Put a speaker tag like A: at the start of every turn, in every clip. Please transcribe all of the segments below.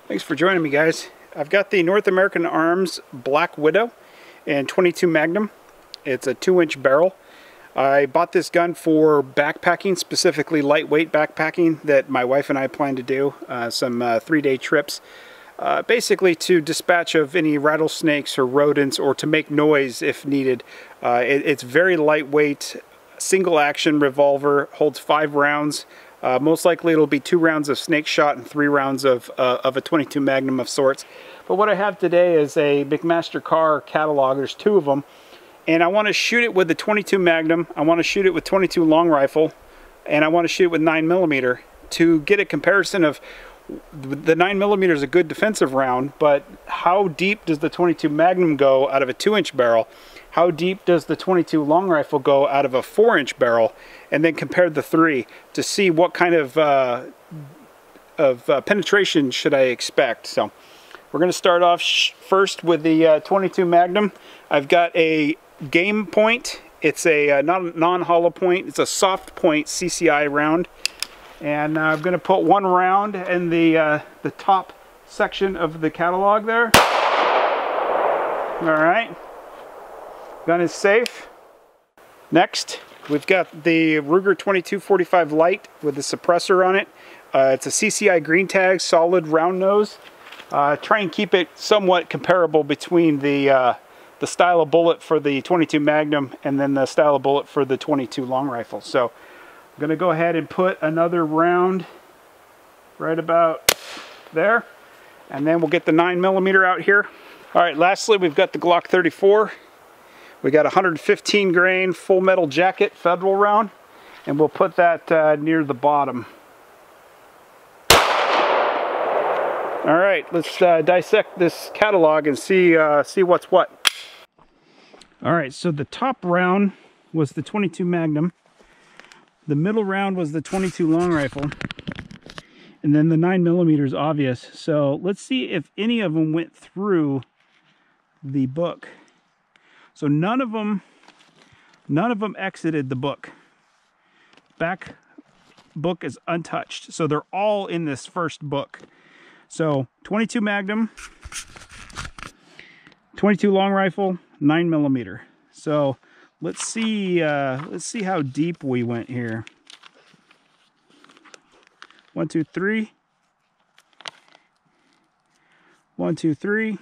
A: Thanks for joining me, guys. I've got the North American Arms Black Widow and 22 Magnum. It's a 2-inch barrel. I bought this gun for backpacking, specifically lightweight backpacking that my wife and I plan to do, some 3-day trips. Basically to dispatch of any rattlesnakes or rodents, or to make noise if needed. It's very lightweight, single action revolver, holds 5 rounds. Most likely it'll be 2 rounds of snake shot and 3 rounds of a 22 Magnum of sorts. But what I have today is a McMaster Carr catalog. There's 2 of them. And I want to shoot it with the 22 Magnum. I want to shoot it with 22 long rifle. And I want to shoot it with 9mm to get a comparison of the 9mm is a good defensive round, but how deep does the 22 Magnum go out of a 2-inch barrel? How deep does the 22 long rifle go out of a 4-inch barrel? And then compare the 3 to see what kind of penetration should I expect. So we're going to start off first with the 22 Magnum. I've got a game point. It's a non-hollow point. It's a soft point CCI round. And I'm going to put 1 round in the top section of the catalog there. All right. Gun is safe. Next, we've got the Ruger 2245 Light with the suppressor on it. It's a CCI green tag, solid round nose. Try and keep it somewhat comparable between the style of bullet for the 22 Magnum and then the style of bullet for the 22 long rifle. So I'm going to go ahead and put another round right about there. And then we'll get the 9mm out here. All right, lastly, we've got the Glock 34. We got a 115 grain full metal jacket Federal round, and we'll put that near the bottom. All right, let's dissect this catalog and see what's what. All right, so the top round was the 22 Magnum. The middle round was the 22 long rifle. And then the 9mm is obvious. So let's see if any of them went through the book. So none of them exited the book. Back book is untouched. So they're all in this first book. So 22 Magnum, 22 long rifle, 9mm. So let's see how deep we went here. 1, 2, 3. 1, 2, 3.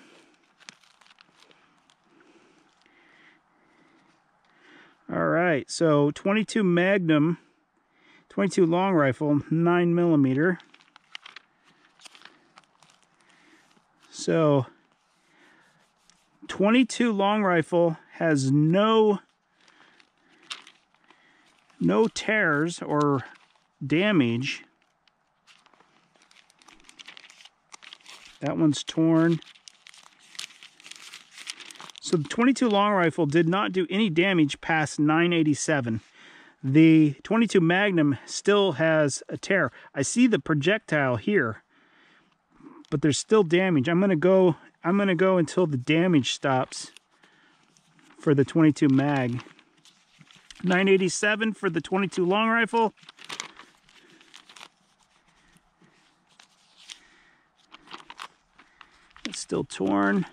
A: All right, so 22 Magnum, 22 long rifle, 9mm. So 22 long rifle has no tears or damage. That one's torn. So the 22 long rifle did not do any damage past 987. The 22 Magnum still has a tear. I see the projectile here, but there's still damage. I'm gonna go until the damage stops for the 22 mag. 987 for the 22 long rifle. It's still torn.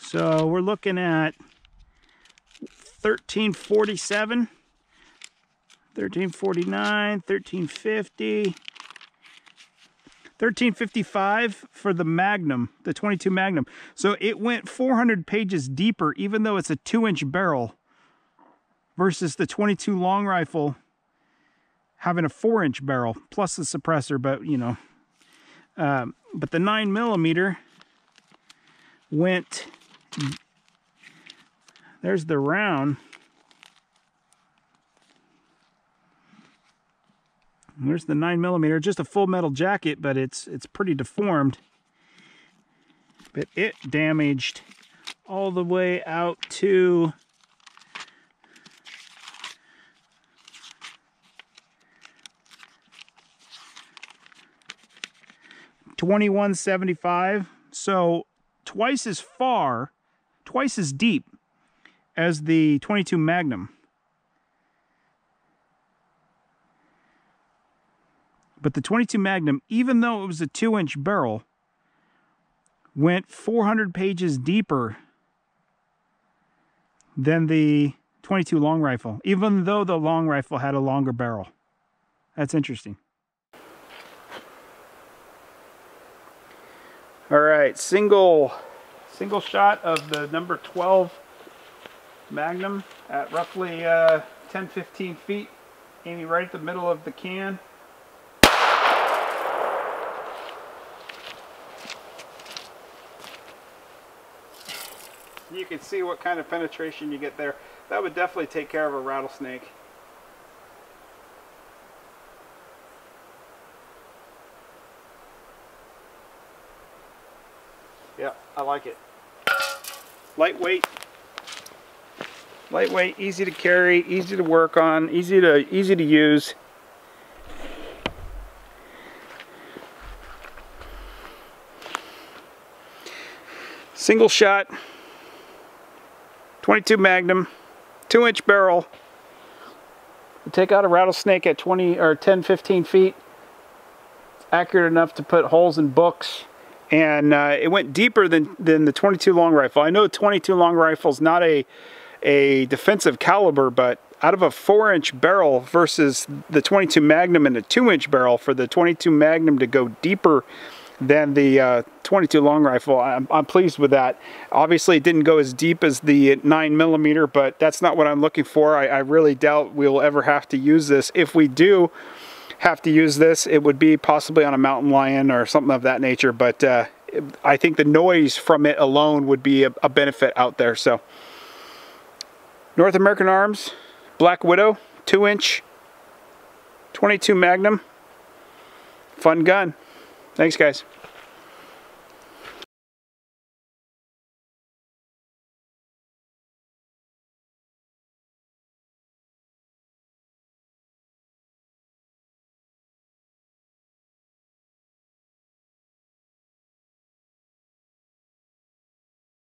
A: So we're looking at 1347, 1349, 1350, 1355 for the Magnum, the 22 Magnum. So it went 400 pages deeper, even though it's a 2-inch barrel, versus the 22 long rifle having a 4-inch barrel plus the suppressor. But you know, but the 9mm went. There's the round. There's the 9mm, just a full metal jacket, but it's pretty deformed. But it damaged all the way out to $21.75. So twice as far, twice as deep as the 22 Magnum. But the 22 Magnum, even though it was a 2-inch barrel, went 400 pages deeper than the 22 long rifle, even though the long rifle had a longer barrel. That's interesting. All right, single shot of the number 12 Magnum at roughly 10-15 feet, aiming right at the middle of the can. You can see what kind of penetration you get there. That would definitely take care of a rattlesnake. Yeah, I like it. Lightweight, easy to carry, easy to work on, easy to use. Single shot, 22 Magnum, 2-inch barrel. Take out a rattlesnake at 20 or 10-15 feet. It's accurate enough to put holes in books. And it went deeper than the 22 long rifle. I know 22 long rifle is not a defensive caliber, but out of a 4-inch barrel versus the 22 Magnum and a 2-inch barrel, for the 22 Magnum to go deeper than the 22 long rifle, I'm pleased with that. Obviously, it didn't go as deep as the 9mm, but that's not what I'm looking for. I really doubt we'll ever have to use this. If we do have to use this, it would be possibly on a mountain lion or something of that nature, but I think the noise from it alone would be a benefit out there. So North American Arms Black Widow 2-inch 22 Magnum, fun gun. Thanks guys.